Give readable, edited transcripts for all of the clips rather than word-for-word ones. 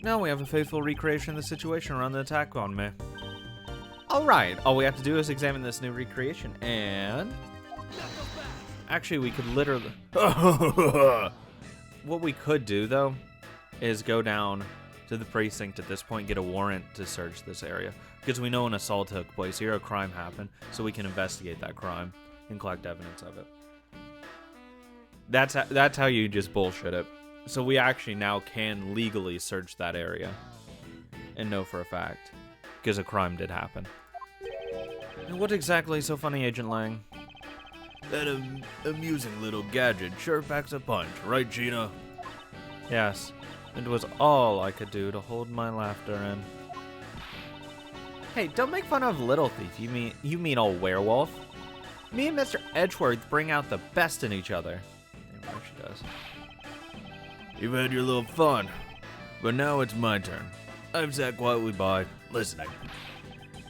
Now we have a faithful recreation of the situation around the attack on me. Alright, all we have to do is examine this new recreation, and... Actually, we could literally... What we could do, though, is go down to the precinct at this point, get a warrant to search this area. Because we know an assault took place here, a crime happened, so we can investigate that crime and collect evidence of it. That's how you just bullshit it. So we actually now can legally search that area and know for a fact, because a crime did happen. And what exactly is so funny, Agent Lang? That amusing little gadget sure packs a punch, right, Gina? Yes, it was all I could do to hold my laughter in. Hey, don't make fun of Little Thief. You mean old werewolf? Me and Mr. Edgeworth bring out the best in each other. Damn right she does. You've had your little fun, but now it's my turn. I've sat quietly by, listening.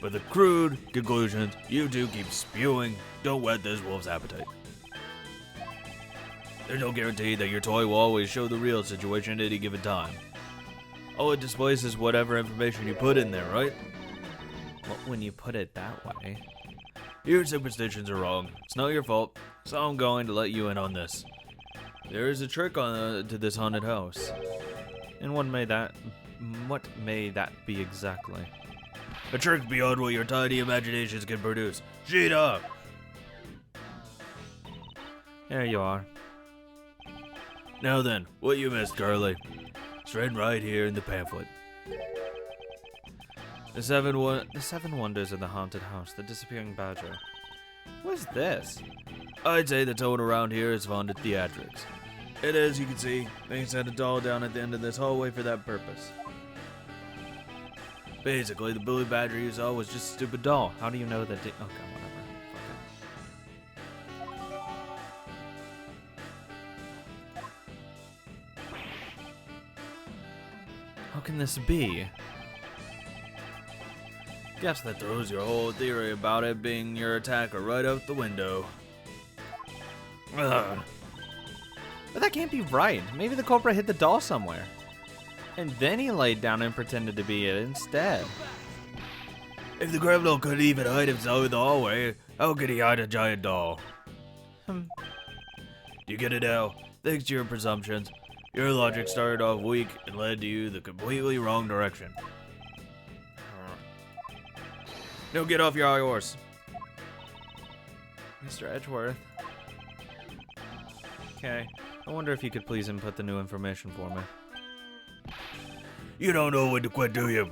But the crude conclusions you two keep spewing don't whet this wolf's appetite. There's no guarantee that your toy will always show the real situation at any given time. All it displays is whatever information you put in there, right? Well, when you put it that way. Your superstitions are wrong. It's not your fault, so I'm going to let you in on this. There is a trick to this haunted house. And what may that be exactly? A trick beyond what your tiny imaginations can produce. Gina! There you are. Now then, what you missed, Carly? It's written right here in the pamphlet. The seven wonders of the haunted house, the disappearing badger. What is this? I'd say the tone around here is fond of theatrics. And as you can see, they set a doll down at the end of this hallway for that purpose. Basically, the Billy Badger you saw was just a stupid doll. How do you know that? Okay, whatever. How can this be? Guess that throws your whole theory about it being your attacker right out the window. Ugh. But that can't be right. Maybe the culprit hid the doll somewhere. And then he laid down and pretended to be it instead. If the criminal couldn't even hide himself in the hallway, how could he hide a giant doll? Do you get it now? Thanks to your presumptions, your logic started off weak and led you the completely wrong direction. Now get off your high horse. Mr. Edgeworth. Okay. I wonder if you could please input the new information for me. You don't know when to quit, do you?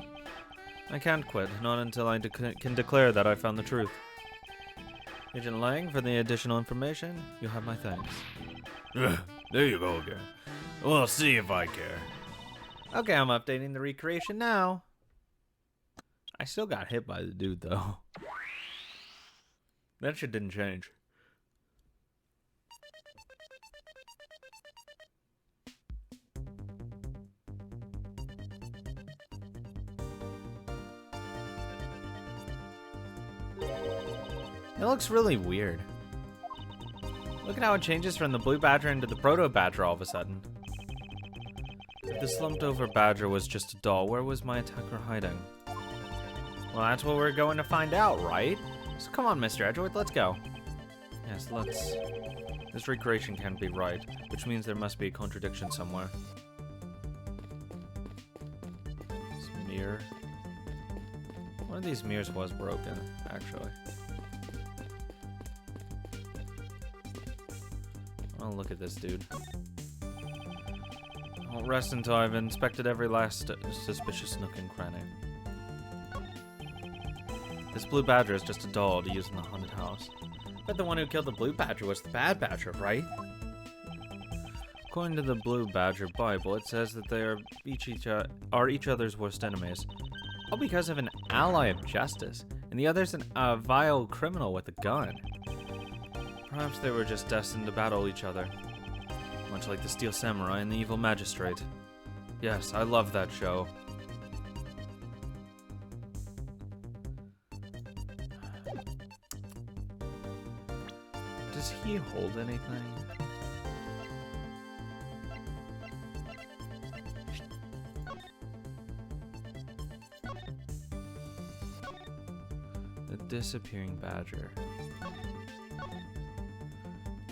I can't quit, not until I can declare that I found the truth. Agent Lang, for the additional information, you have my thanks. There you go again. We'll see if I care. Okay, I'm updating the recreation now. I still got hit by the dude, though. That shit didn't change. It looks really weird. Look at how it changes from the blue badger into the proto badger all of a sudden. If the slumped over badger was just a doll, where was my attacker hiding? Well, that's what we're going to find out, right? So come on, Mr. Edgeworth, let's go. Yes, let's. This recreation can't be right, which means there must be a contradiction somewhere. This mirror. One of these mirrors was broken, actually. Oh, look at this dude. I'll rest until I've inspected every last suspicious nook and cranny. This blue badger is just a doll to use in the haunted house. But the one who killed the blue badger was the bad badger, right? According to the Blue Badger Bible, it says that they are each other's worst enemies, all because of an ally of justice, and the other's a vile criminal with a gun. Perhaps they were just destined to battle each other, much like the Steel Samurai and the Evil Magistrate. Yes, I love that show. Does he hold anything? disappearing badger.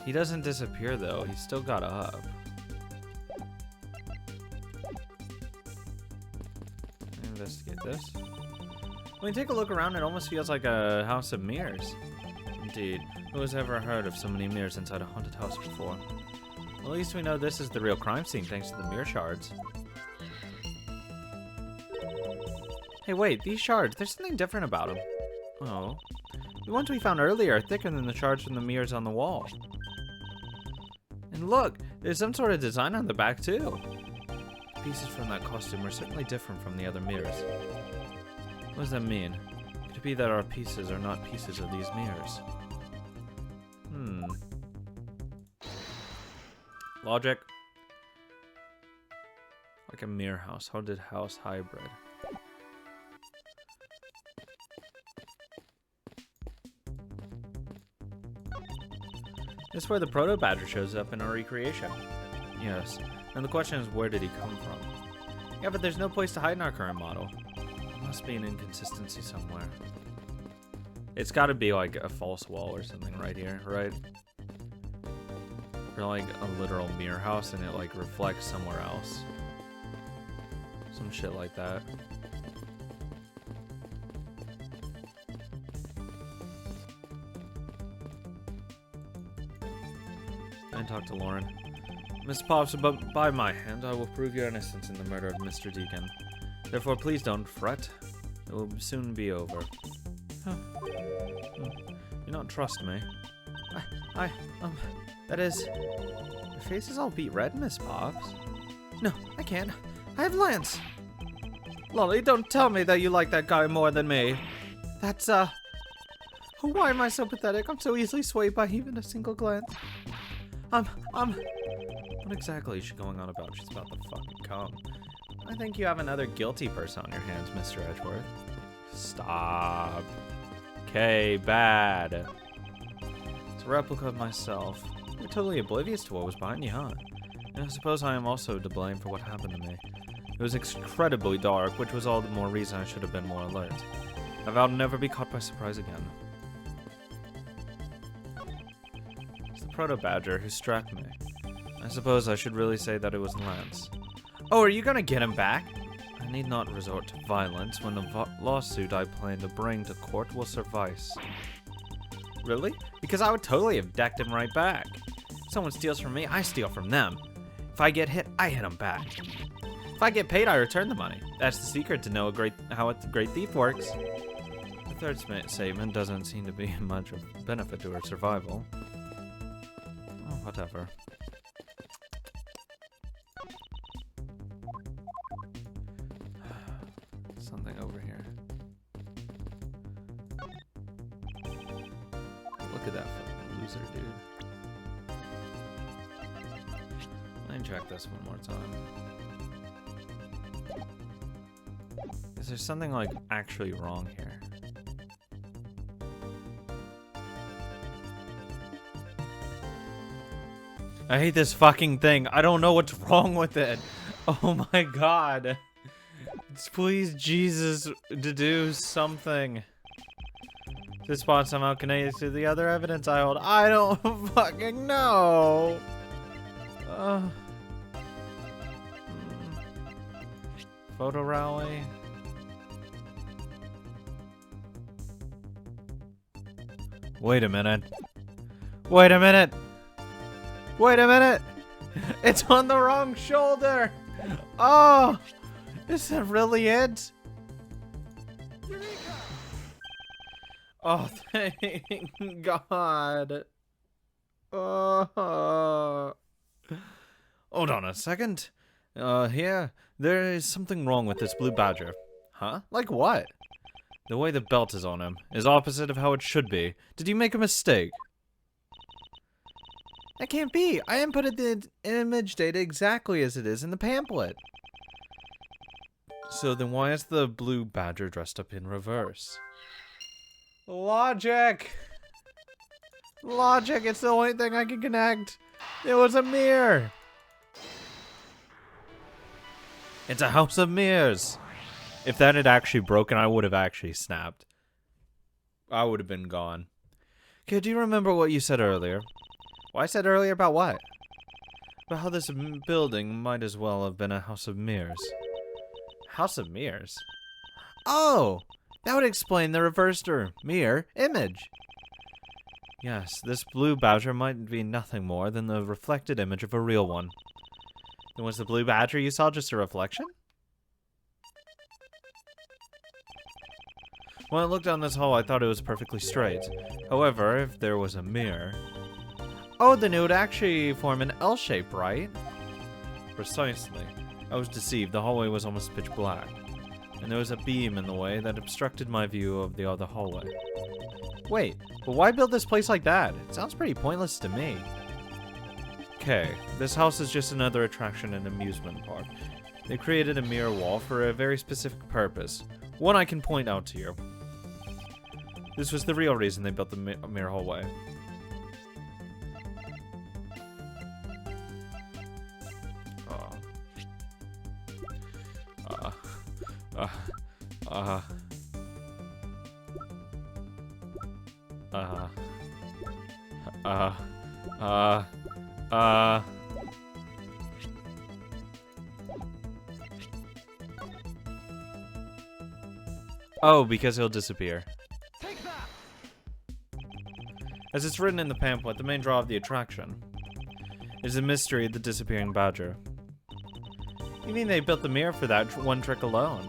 He doesn't disappear though, he still got up. Investigate this. When you take a look around, it almost feels like a house of mirrors. Indeed, who has ever heard of so many mirrors inside a haunted house before? At least we know this is the real crime scene thanks to the mirror shards. Hey wait, these shards, there's something different about them. Oh. The ones we found earlier are thicker than the shards from the mirrors on the wall. And look, there's some sort of design on the back too. The pieces from that costume are certainly different from the other mirrors. What does that mean? Could it be that our pieces are not pieces of these mirrors? Logic. Like a mirror house, haunted house hybrid. This is where the Proto Badger shows up in our recreation. Yes, and the question is, where did he come from? Yeah, but there's no place to hide in our current model. There must be an inconsistency somewhere. It's gotta be like a false wall or something right here, right? Or like a literal mirror house and it like reflects somewhere else. Some shit like that. And talk to Lauren. Mr. Pops, but by my hand, I will prove your innocence in the murder of Mr. Deacon. Therefore, please don't fret. It will soon be over. Huh. You don't trust me? That is... Your face is all beet red, Miss Pops. No, I can't. I have Lance. Lolly, don't tell me that you like that guy more than me. That's, Why am I so pathetic? I'm so easily swayed by even a single glance. What exactly is she going on about? She's about to fucking come. I think you have another guilty person on your hands, Mr. Edgeworth. Stop. Okay, bad. It's a replica of myself. You're totally oblivious to what was behind you, huh? And I suppose I am also to blame for what happened to me. It was incredibly dark, which was all the more reason I should have been more alert. I vowed to never be caught by surprise again. It's the Proto Badger who struck me. I suppose I should really say that it was Lance. Oh, are you gonna get him back? I need not resort to violence when the lawsuit I plan to bring to court will suffice. Really? Because I would totally have decked him right back. If someone steals from me, I steal from them. If I get hit, I hit them back. If I get paid, I return the money. That's the secret to know how a great thief works. The third statement doesn't seem to be much of benefit to her survival. Oh, whatever. Something over here. Look at that fucking loser, dude. Let me check this one more time. Is there something like actually wrong here? I hate this fucking thing. I don't know what's wrong with it. Oh my god. Please, Jesus, to do something. This spot somehow connected to the other evidence I hold. I don't fucking know. Photo rally. Wait a minute. Wait a minute. Wait a minute. It's on the wrong shoulder. Oh. Is that really it? Oh, thank God. Oh. Hold on a second. Here, there is something wrong with this blue badger. Huh? Like what? The way the belt is on him is opposite of how it should be. Did you make a mistake? That can't be. I inputted the image data exactly as it is in the pamphlet. So then why is the blue badger dressed up in reverse? Logic! Logic, it's the only thing I can connect. It was a mirror. It's a house of mirrors. If that had actually broken, I would have actually snapped. I would have been gone. Okay, do you remember what you said earlier? What I said earlier about what? About how this building might as well have been a house of mirrors. House of mirrors? Oh! That would explain the reversed mirror image. Yes, this blue badger might be nothing more than the reflected image of a real one. Then was the blue badger you saw just a reflection? When I looked down this hall, I thought it was perfectly straight. However, if there was a mirror... Oh, then it would actually form an L shape, right? Precisely. I was deceived. The hallway was almost pitch black. And there was a beam in the way that obstructed my view of the other hallway. Wait, but why build this place like that? It sounds pretty pointless to me. Okay, this house is just another attraction and amusement park. They created a mirror wall for a very specific purpose. One I can point out to you. This was the real reason they built the mirror hallway. Oh, because he'll disappear. As it's written in the pamphlet, the main draw of the attraction is the mystery of the disappearing badger. You mean they built the mirror for that one trick alone?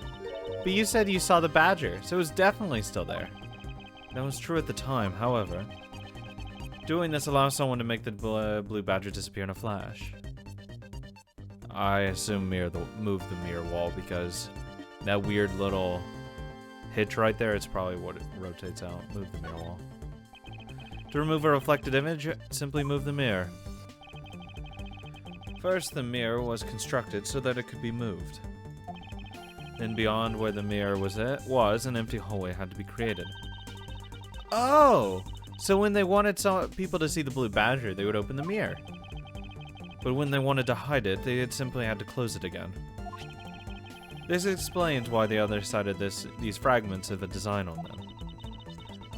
But you said you saw the badger, so it was definitely still there. That was true at the time, however. Doing this allows someone to make the blue badger disappear in a flash. I assume move the mirror wall because that weird little hitch right there, it's probably what it rotates out. Move the mirror wall. To remove a reflected image, simply move the mirror. First, the mirror was constructed so that it could be moved. Then beyond where the mirror was an empty hallway had to be created. Oh! So when they wanted people to see the blue badger, they would open the mirror. But when they wanted to hide it, they simply had to close it again. This explains why the other side of these fragments have a design on them.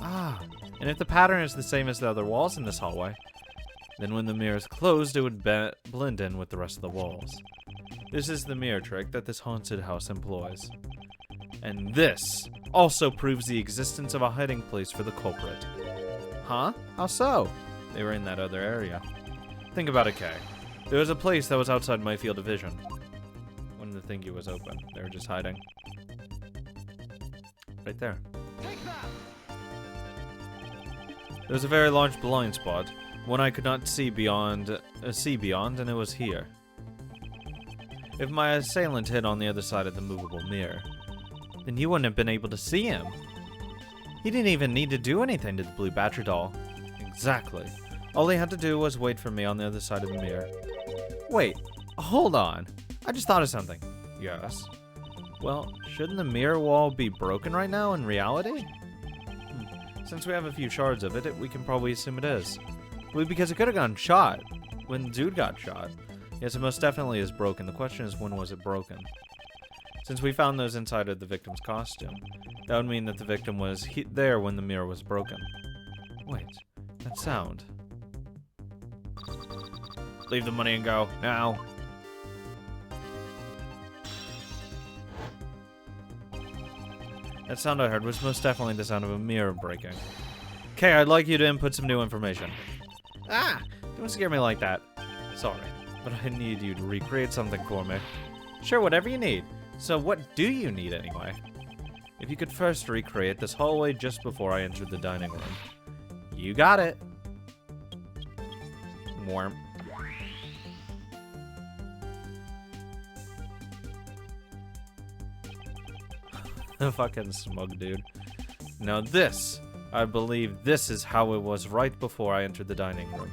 Ah, and if the pattern is the same as the other walls in this hallway, then when the mirror is closed, it would blend in with the rest of the walls. This is the mirror trick that this haunted house employs. And this also proves the existence of a hiding place for the culprit. Huh? How so? They were in that other area. Think about it, Kay. There was a place that was outside my field of vision. When the thingy was open, they were just hiding. Right there. There was a very large blind spot, one I could not see beyond, and it was here. If my assailant hid on the other side of the movable mirror, then you wouldn't have been able to see him. He didn't even need to do anything to the blue badger doll. Exactly. All he had to do was wait for me on the other side of the mirror. Wait, hold on. I just thought of something. Yes. Well, shouldn't the mirror wall be broken right now in reality? Since we have a few shards of it, we can probably assume it is. Well, because it could have gotten shot when Dude got shot. Yes, it most definitely is broken. The question is, when was it broken? Since we found those inside of the victim's costume, that would mean that the victim was there when the mirror was broken. Wait, that sound. Leave the money and go, now. That sound I heard was most definitely the sound of a mirror breaking. Okay, I'd like you to input some new information. Ah! Don't scare me like that. Sorry, but I need you to recreate something for me. Sure, whatever you need. So what do you need anyway? If you could first recreate this hallway just before I entered the dining room. You got it. Warm. The fucking smug dude. Now this, I believe this is how it was right before I entered the dining room.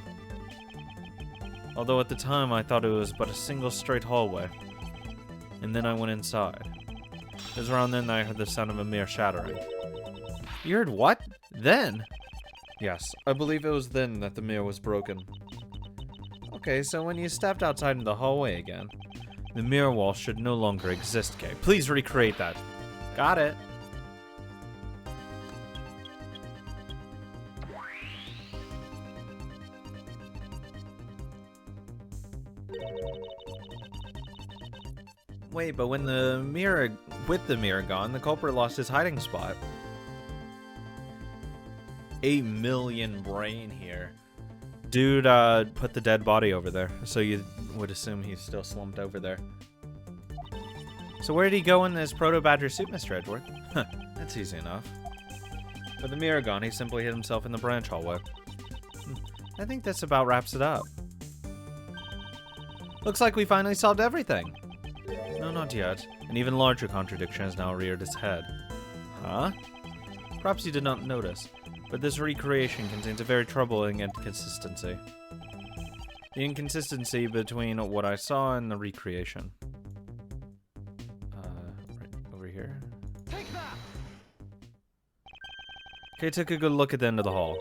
Although at the time I thought it was but a single straight hallway. And then I went inside. It was around then that I heard the sound of a mirror shattering. You heard what? Then? Yes, I believe it was then that the mirror was broken. Okay, so when you stepped outside in the hallway again, the mirror wall should no longer exist, Kay. Please recreate that. Got it. Wait, but with the mirror gone, the culprit lost his hiding spot. 8 million brain here. Dude, put the dead body over there, so you would assume he's still slumped over there. So where did he go in this Proto-Badger suit, Mr. Edgeworth? Huh, that's easy enough. With the mirror gone, he simply hid himself in the branch hallway. I think this about wraps it up. Looks like we finally solved everything. No, not yet. An even larger contradiction has now reared its head. Huh? Perhaps you did not notice, but this recreation contains a very troubling inconsistency. The inconsistency between what I saw and the recreation. Right over here. Okay, took a good look at the end of the hall.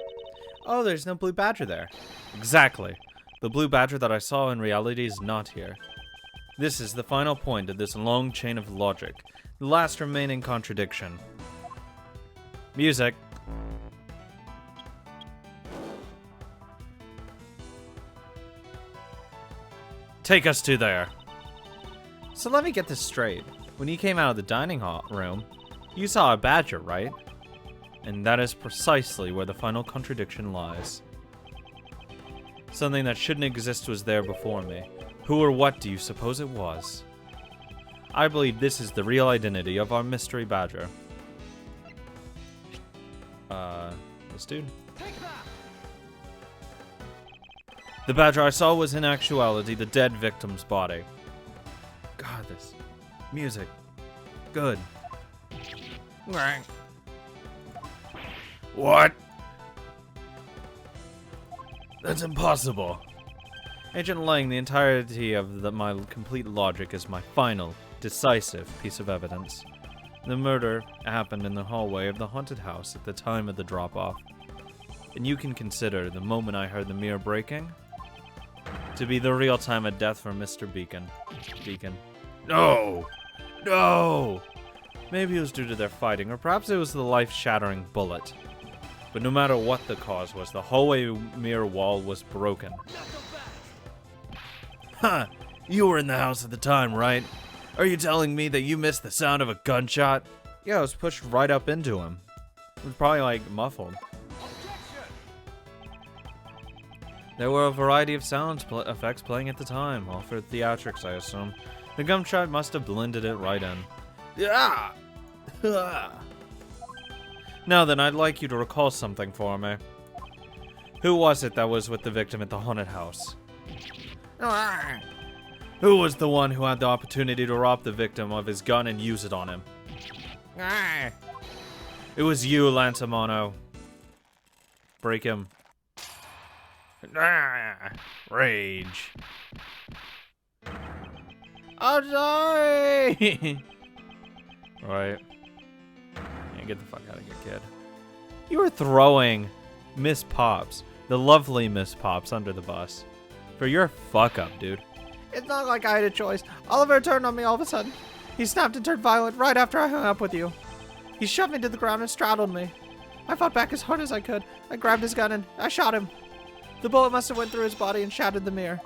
Oh, there's no blue badger there. Exactly. The blue badger that I saw in reality is not here. This is the final point of this long chain of logic. The last remaining contradiction. Music. Take us to there. So let me get this straight. When you came out of the dining hall room, you saw a badger, right? And that is precisely where the final contradiction lies. Something that shouldn't exist was there before me. Who or what do you suppose it was? I believe this is the real identity of our mystery badger. This dude? The badger I saw was in actuality the dead victim's body. God, this music. Good. What? That's impossible. Agent Lang, the entirety of my complete logic is my final, decisive piece of evidence. The murder happened in the hallway of the haunted house at the time of the drop-off. And you can consider the moment I heard the mirror breaking to be the real time of death for Mr. Beacon. No! No! Maybe it was due to their fighting, or perhaps it was the life-shattering bullet. But no matter what the cause was, the hallway mirror wall was broken. Huh, you were in the house at the time, right? Are you telling me that you missed the sound of a gunshot? Yeah, I was pushed right up into him. It was probably, like, muffled. There were a variety of sound effects playing at the time, all for theatrics, I assume. The gunshot must have blended it right in. Yeah! Now then, I'd like you to recall something for me. Who was it that was with the victim at the haunted house? Who was the one who had the opportunity to rob the victim of his gun and use it on him? It was you, Lantamano. Break him. Rage. I'm sorry! Right. Yeah, get the fuck out of here, kid. You were throwing Miss Pops, the lovely Miss Pops, under the bus. For your fuck up, dude. It's not like I had a choice. Oliver turned on me all of a sudden. He snapped and turned violent right after I hung up with you. He shoved me to the ground and straddled me. I fought back as hard as I could. I grabbed his gun and I shot him. The bullet must have went through his body and shattered the mirror.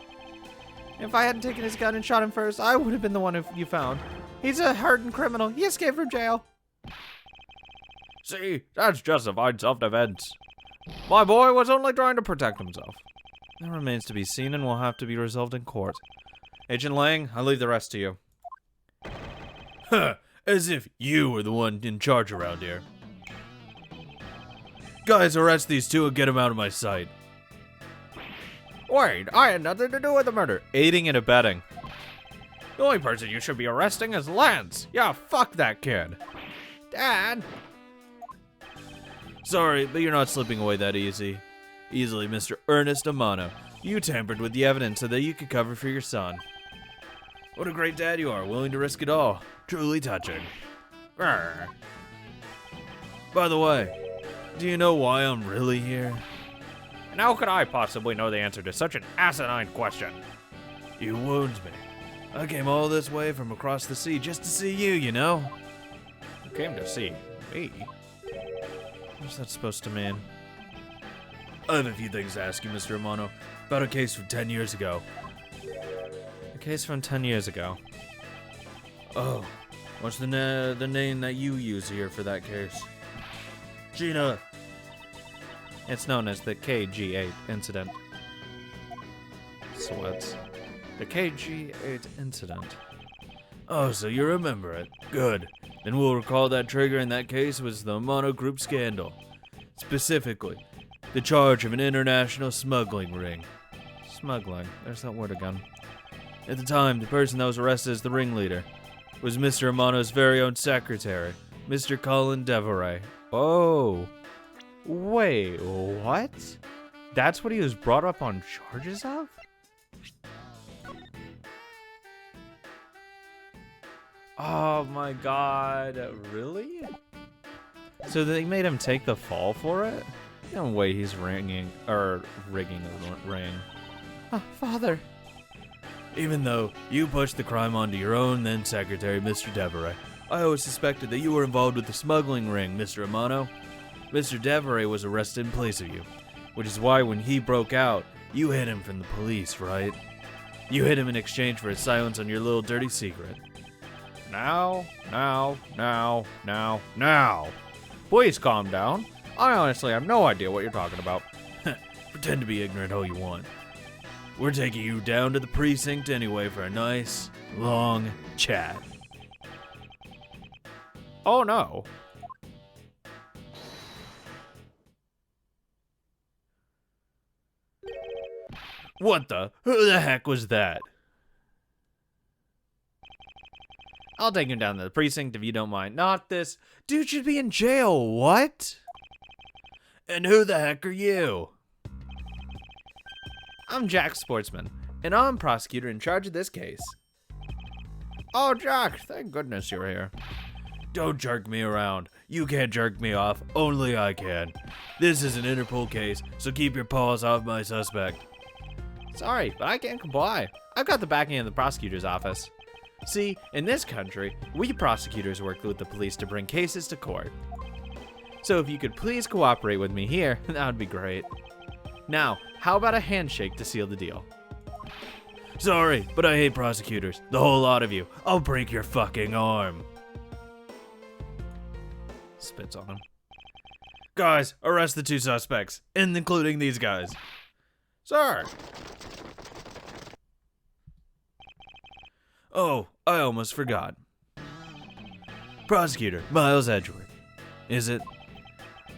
If I hadn't taken his gun and shot him first, I would have been the one you found. He's a hardened criminal. He escaped from jail. See, that's justified self-defense. My boy was only trying to protect himself. That remains to be seen and will have to be resolved in court. Agent Lang, I leave the rest to you. Huh, as if you were the one in charge around here. Guys, arrest these two and get them out of my sight. Wait, I had nothing to do with the murder. Aiding and abetting. The only person you should be arresting is Lance. Yeah, fuck that kid. Dad. Sorry, but you're not slipping away that easily, Mr. Ernest Amano. You tampered with the evidence so that you could cover for your son. What a great dad you are, willing to risk it all. Truly touching. Arr. By the way, do you know why I'm really here? And how could I possibly know the answer to such an asinine question? You wound me. I came all this way from across the sea just to see you, you know? You came to see me? What's that supposed to mean? I have a few things to ask you, Mr. Amano, about a case from 10 years ago. A case from 10 years ago? Oh, what's the name that you use here for that case? Gina. It's known as the KG8 incident. Sweats. The KG8 incident. Oh, so you remember it. Good. Then we'll recall that trigger in that case was the Amano Group scandal. Specifically, the charge of an international smuggling ring. Smuggling. There's that word again. At the time, the person that was arrested as the ringleader was Mr. Amano's very own secretary, Mr. Colin Devoray. Oh. Wait, what? That's what he was brought up on charges of? Oh my god, really? So they made him take the fall for it? No way he's rigging a ring. Oh, Father. Even though you pushed the crime onto your own then secretary, Mr. Devoray, I always suspected that you were involved with the smuggling ring, Mr. Amano. Mr. Devoray was arrested in place of you, which is why when he broke out, you hid him from the police, right? You hid him in exchange for his silence on your little dirty secret. Now. Please calm down. I honestly have no idea what you're talking about. Pretend to be ignorant all you want. We're taking you down to the precinct anyway for a nice, long chat. Oh no. What the? Who the heck was that? I'll take him down to the precinct if you don't mind. Not this. Dude should be in jail. What? And who the heck are you? I'm Jack Sportsman, and I'm prosecutor in charge of this case. Oh, Jack, thank goodness you're here. Don't jerk me around. You can't jerk me off. Only I can. This is an Interpol case, so keep your paws off my suspect. Sorry, but I can't comply. I've got the backing of the prosecutor's office. See, in this country, we prosecutors work with the police to bring cases to court. So if you could please cooperate with me here, that would be great. Now, how about a handshake to seal the deal? Sorry, but I hate prosecutors. The whole lot of you. I'll break your fucking arm. Spits on him. Guys, arrest the two suspects, and including these guys. Sir! Oh, I almost forgot. Prosecutor Miles Edgeworth. Is it?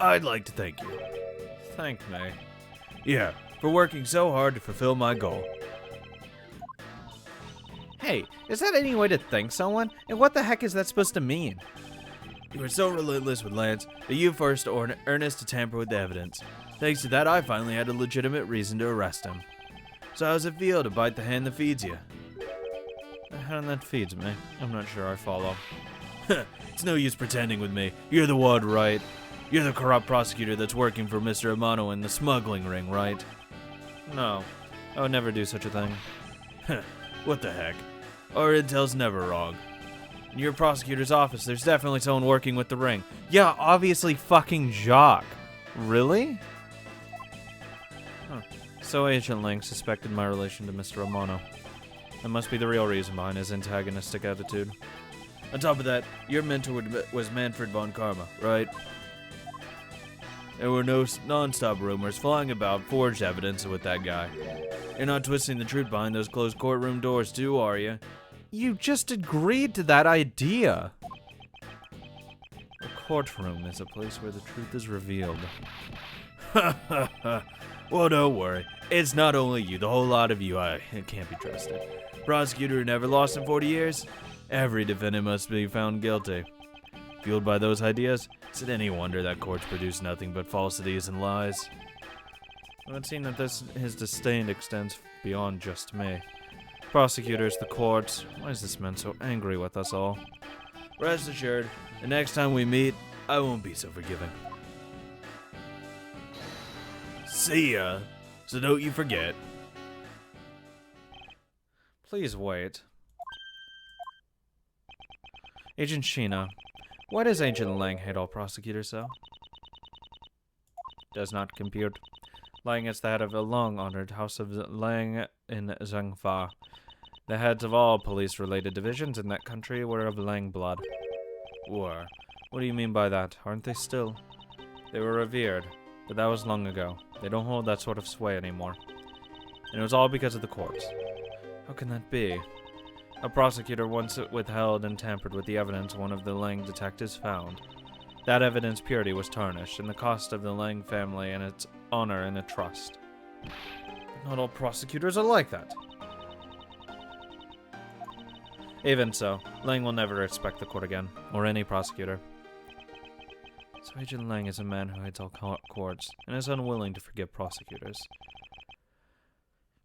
I'd like to thank you. Thank me. Yeah, for working so hard to fulfill my goal. Hey, is that any way to thank someone? And what the heck is that supposed to mean? You were so relentless with Lance that you forced Ernest to tamper with the evidence. Thanks to that, I finally had a legitimate reason to arrest him. So how's it feel to bite the hand that feeds you? The hand that feeds me? I'm not sure I follow. It's no use pretending with me. You're the one, right? You're the corrupt prosecutor that's working for Mr. Amano in the smuggling ring, right? No, I would never do such a thing. What the heck? Our intel's never wrong. In your prosecutor's office, there's definitely someone working with the ring. Yeah, obviously fucking Jacques. Really? Huh. So Agent Lang suspected my relation to Mr. Amano. That must be the real reason behind his antagonistic attitude. On top of that, your mentor was Manfred von Karma, right? There were no non-stop rumors flying about forged evidence with that guy. You're not twisting the truth behind those closed courtroom doors too, are you? You just agreed to that idea. The courtroom is a place where the truth is revealed. Well, don't worry. It's not only you, the whole lot of you can't be trusted. Prosecutor who never lost in 40 years? Every defendant must be found guilty. Fueled by those ideas, is it any wonder that courts produce nothing but falsities and lies? It would seem that his disdain extends beyond just me. Prosecutors, the courts, why is this man so angry with us all? Rest assured, the next time we meet, I won't be so forgiving. See ya, so don't you forget. Please wait. Agent Sheena, why does Agent Lang hate all prosecutors so? Does not compute. Lang is the head of a long-honored house of Lang in Zhengfa. The heads of all police-related divisions in that country were of Lang blood. Were? What do you mean by that? Aren't they still? They were revered, but that was long ago. They don't hold that sort of sway anymore. And it was all because of the courts. How can that be? A prosecutor once withheld and tampered with the evidence one of the Lang detectives found. That evidence purity was tarnished, and the cost of the Lang family and its honor in a trust. But not all prosecutors are like that. Even so, Lang will never respect the court again, or any prosecutor. So Agent Lang is a man who hates all courts, and is unwilling to forgive prosecutors.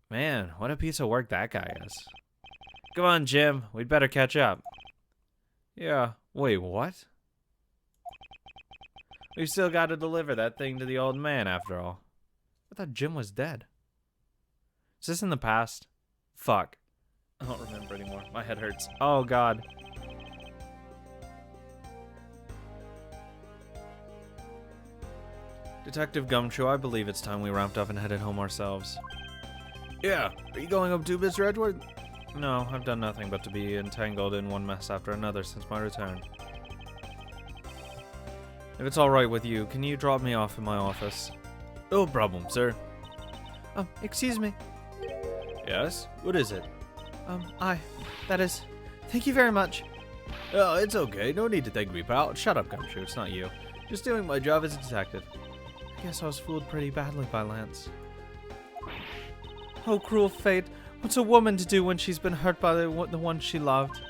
Man, what a piece of work that guy is. Come on, Jim, we'd better catch up. Yeah, wait, what? We've still got to deliver that thing to the old man, after all. I thought Jim was dead. Is this in the past? Fuck. I don't remember anymore. My head hurts. Oh, God. Detective Gumshoe, I believe it's time we wrapped up and headed home ourselves. Yeah, are you going up too, Mr. Edgeworth? No, I've done nothing but to be entangled in one mess after another since my return. If it's alright with you, can you drop me off in my office? No problem, sir. Excuse me. Yes? What is it? Thank you very much. Oh, it's okay. No need to thank me, pal. Shut up, Gumshoe. It's not you. Just doing my job as a detective. I guess I was fooled pretty badly by Lance. Oh, cruel fate. What's a woman to do when she's been hurt by the one she loved?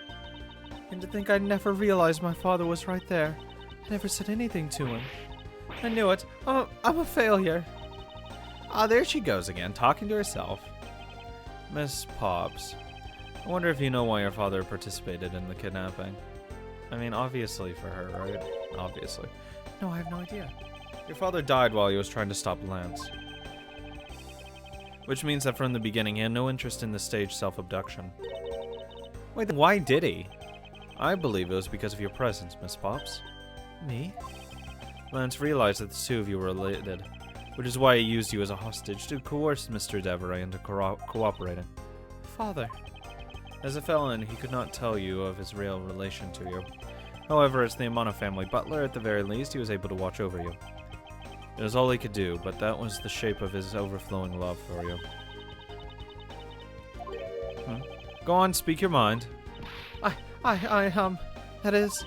And to think I never realized my father was right there. I never said anything to him. I knew it. I'm a failure. Ah, there she goes again, talking to herself. Miss Pops, I wonder if you know why your father participated in the kidnapping. I mean, obviously for her, right? Obviously. No, I have no idea. Your father died while he was trying to stop Lance. Which means that from the beginning he had no interest in the staged self-abduction. Wait, then why did he? I believe it was because of your presence, Miss Pops. Me? Lance realized that the two of you were related, which is why he used you as a hostage to coerce Mr. Deveray into cooperating. Father. As a felon, he could not tell you of his real relation to you. However, as the Amano family butler, at the very least, he was able to watch over you. It was all he could do, but that was the shape of his overflowing love for you. Go on, speak your mind. That is,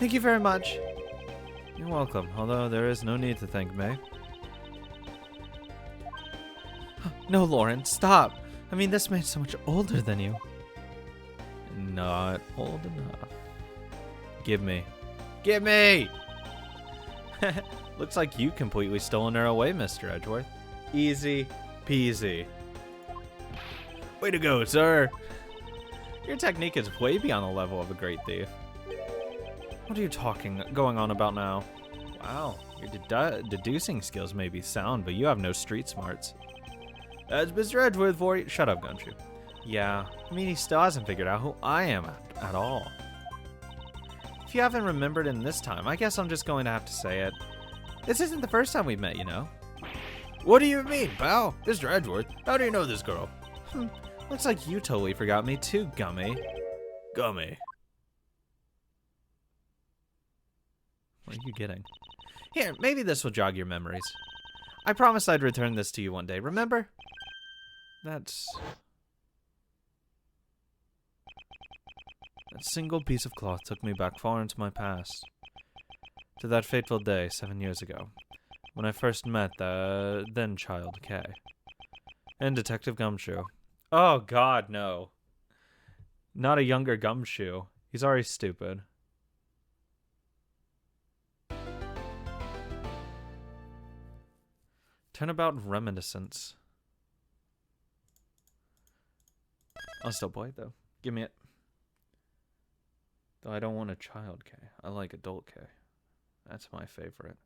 thank you very much. You're welcome, although there is no need to thank me. No, Lauren, stop. I mean, this man's so much older than you. Not old enough. Give me. Give me! Looks like you completely stolen her away, Mr. Edgeworth. Easy peasy. Way to go, sir. Your technique is way beyond the level of a great thief. What are you going on about now? Wow, your deducing skills may be sound, but you have no street smarts. That's Mr. Edgeworth for you. Shut up, Gumshoe. Yeah, I mean, he still hasn't figured out who I am at all. If you haven't remembered him this time, I guess I'm just going to have to say it. This isn't the first time we've met, you know. What do you mean, pal? Mr. Edgeworth, how do you know this girl? Looks like you totally forgot me too, Gummy. Gummy. What are you getting? Here, maybe this will jog your memories. I promised I'd return this to you one day, remember? That single piece of cloth took me back far into my past. To that fateful day 7 years ago, when I first met the then-child Kay. And Detective Gumshoe. Oh god, no. Not a younger Gumshoe. He's already stupid. Turnabout Reminiscence. I'll still play it, though. Give me it. Though I don't want a child K. I like adult K. That's my favorite.